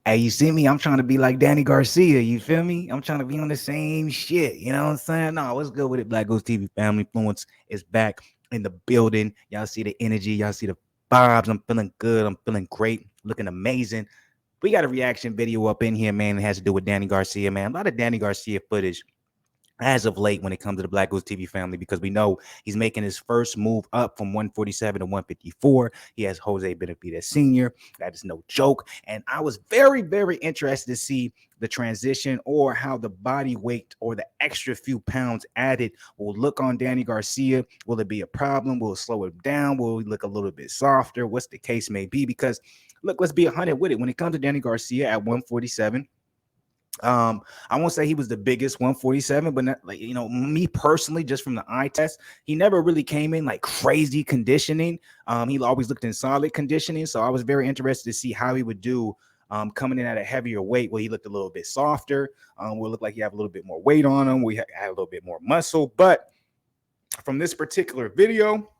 Hey, you see me? I'm trying to be like Danny Garcia. You feel me? I'm trying to be on the same shit. You know what I'm saying? No, what's good with it? Black Ghost TV family influence is back in the building. Y'all see the energy. Y'all see the vibes. I'm feeling good. I'm feeling great. Looking amazing. We got a reaction video up in here, man. It has to do with Danny Garcia, man. A lot of Danny Garcia footage as of late when it comes to the Black Goose TV family, because we know he's making his first move up from 147 to 154. He has Jose Benavidez Sr. That is no joke. And I was very, very interested to see the transition or how the body weight or the extra few pounds added will look on Danny Garcia. Will it be a problem? Will it slow him down? Will he look a little bit softer? What's the case may be? Because look, let's be 100 with it. When it comes to Danny Garcia at 147, I won't say he was the biggest 147, but not, like, me personally, just from the eye test, he never really came in like crazy conditioning. He always looked in solid conditioning, so I was very interested to see how he would do coming in at a heavier weight. Where he looked a little bit softer, will look like he have a little bit more weight on him, we had a little bit more muscle. But from this particular video,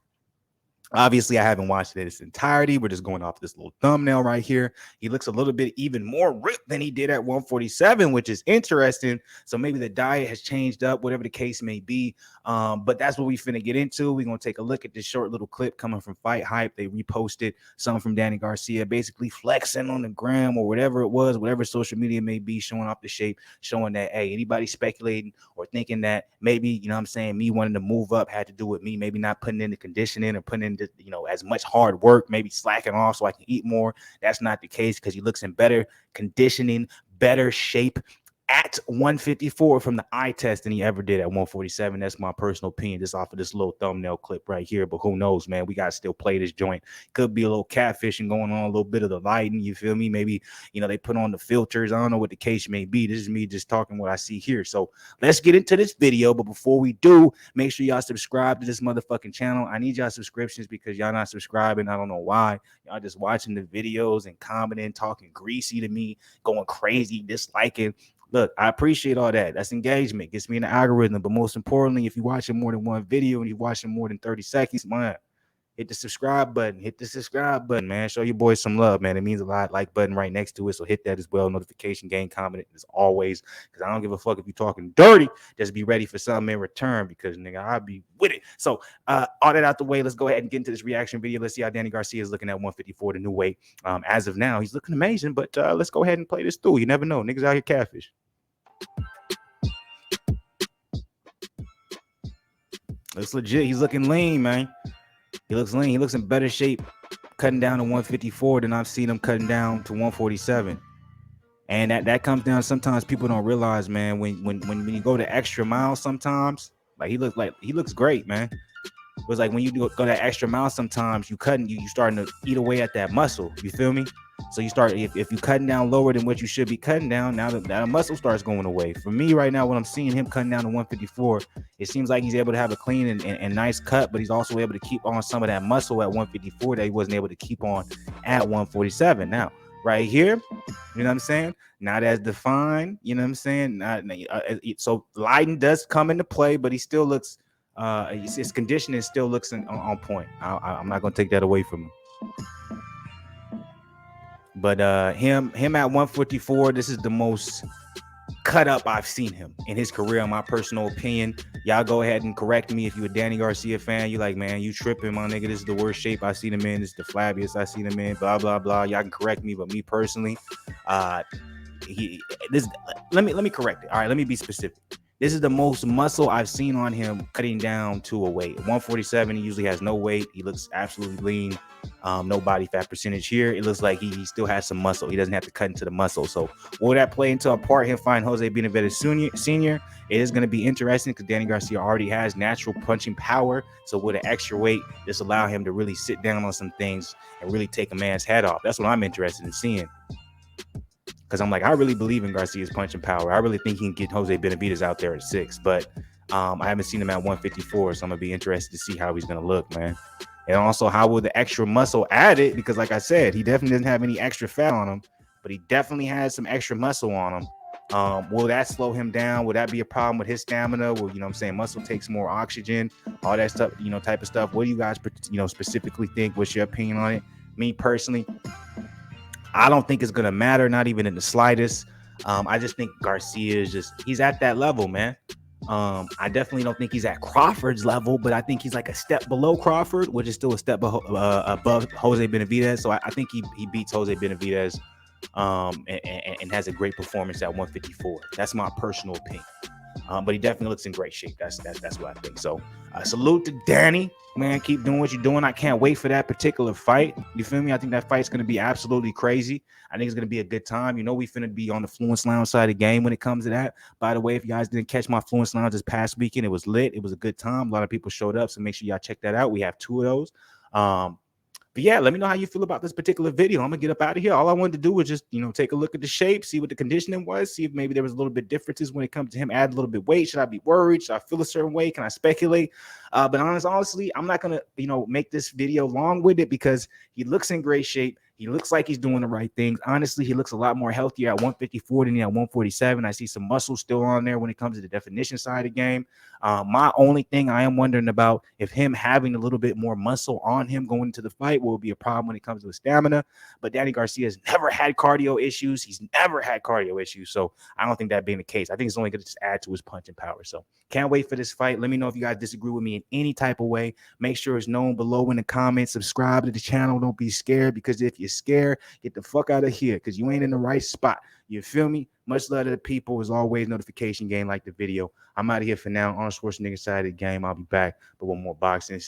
obviously, I haven't watched it in its entirety. We're just going off this little thumbnail right here. He looks a little bit even more ripped than he did at 147, which is interesting. So maybe the diet has changed up, whatever the case may be. But that's what we finna get into. We're going to take a look at this short little clip coming from Fight Hype. They reposted something from Danny Garcia, basically flexing on the gram or whatever it was, whatever social media may be, showing off the shape, showing that, hey, anybody speculating or thinking that maybe, you know what I'm saying, me wanting to move up had to do with me maybe not putting in the conditioning or putting in as much hard work, maybe slacking off so I can eat more. That's not the case, because he looks in better conditioning, better shape at 154 from the eye test than he ever did at 147. That's my personal opinion, just off of this little thumbnail clip right here. But who knows, man? We got to still play this joint. Could be a little catfishing going on, a little bit of the lighting. You feel me? Maybe, they put on the filters. I don't know what the case may be. This is me just talking what I see here. So let's get into this video. But before we do, make sure y'all subscribe to this motherfucking channel. I need y'all subscriptions, because y'all not subscribing. I don't know why. Y'all just watching the videos and commenting, talking greasy to me, going crazy, disliking. Look, I appreciate all that. That's engagement. Gets me in the algorithm. But most importantly, if you're watching more than one video and you're watching more than 30 seconds, man, hit the subscribe button. Hit the subscribe button, man. Show your boys some love, man. It means a lot. Like button right next to it. So hit that as well. Notification, game, comment as always. Because I don't give a fuck if you're talking dirty. Just be ready for something in return, because, nigga, I'll be with it. So all that out the way, let's go ahead and get into this reaction video. Let's see how Danny Garcia is looking at 154, the new weight. As of now, he's looking amazing. But let's go ahead and play this through. You never know. Niggas out here catfish. Looks legit. He's looking lean, man. He looks lean. He looks in better shape cutting down to 154 than I've seen him cutting down to 147. And that comes down, sometimes people don't realize, man, when you go the extra mile, sometimes like he looks great, man. It was like when you go that extra mile, sometimes you starting to eat away at that muscle. You feel me? So you start, if you cutting down lower than what you should be cutting down, now that muscle starts going away. For me right now, when I'm seeing him cutting down to 154, it seems like he's able to have a clean and nice cut, but he's also able to keep on some of that muscle at 154 that he wasn't able to keep on at 147. Now, right here, you know what I'm saying? Not as defined, you know what I'm saying? So lighting does come into play, but he still looks, his conditioning still looks on point. I'm not going to take that away from him. But him at 154, this is the most cut up I've seen him in his career, in my personal opinion. Y'all go ahead and correct me if you're a Danny Garcia fan. You like, man, you tripping, my nigga. This is the worst shape I've seen him in. This is the flabbiest I've seen him in. Blah blah blah. Y'all can correct me, but me personally, let me correct it. All right, let me be specific. This is the most muscle I've seen on him cutting down to a weight. 147, he usually has no weight. He looks absolutely lean. No body fat percentage here. It looks like he still has some muscle. He doesn't have to cut into the muscle. So will that play into a part, him find Jose Benavidez Sr.? It is going to be interesting, because Danny Garcia already has natural punching power. So with an extra weight, just allow him to really sit down on some things and really take a man's head off. That's what I'm interested in seeing. Because I'm like, I really believe in Garcia's punching power. I really think he can get Jose Benavidez out there at 6. But I haven't seen him at 154, so I'm going to be interested to see how he's going to look, man. And also, how will the extra muscle add it? Because like I said, he definitely doesn't have any extra fat on him, but he definitely has some extra muscle on him. Will that slow him down? Will that be a problem with his stamina? Well, you know what I'm saying? Muscle takes more oxygen, all that stuff, type of stuff. What do you guys, specifically think? What's your opinion on it? Me personally, I don't think it's gonna matter, not even in the slightest. I just think Garcia is he's at that level, man. I definitely don't think he's at Crawford's level, but I think he's like a step below Crawford, which is still a step above Jose Benavidez. So I think he beats Jose Benavidez, and has a great performance at 154. That's my personal opinion. But he definitely looks in great shape. That's what I think. So salute to Danny, man. Keep doing what you're doing. I can't wait for that particular fight. You feel me? I think that fight's gonna be absolutely crazy. I think it's gonna be a good time. You know, we finna be on the Fluence Lounge side of the game when it comes to that. By the way, if you guys didn't catch my Fluence Lounge this past weekend, it was lit. It was a good time. A lot of people showed up, so make sure y'all check that out. We have 2 of those. But yeah, let me know how you feel about this particular video. I'm gonna get up out of here. All I wanted to do was just, take a look at the shape, see what the conditioning was, see if maybe there was a little bit differences when it comes to him add a little bit weight. Should I be worried? Should I feel a certain way? Can I speculate? But honestly, I'm not gonna, make this video long with it because he looks in great shape. He looks like he's doing the right things. Honestly, he looks a lot more healthier at 154 than at 147. I see some muscle still on there when it comes to the definition side of the game. My only thing I am wondering about if him having a little bit more muscle on him going into the fight will be a problem when it comes to his stamina. But Danny Garcia has never had cardio issues. He's never had cardio issues. So I don't think that being the case. I think it's only going to just add to his punching power. So can't wait for this fight. Let me know if you guys disagree with me in any type of way. Make sure it's known below in the comments. Subscribe to the channel. Don't be scared, because if you're scared, get the fuck out of here, because you ain't in the right spot. You feel me? Much love to the people. As always, notification game, like the video. I'm out of here for now. On Schwarzenegger side of the game. I'll be back, but one more boxing.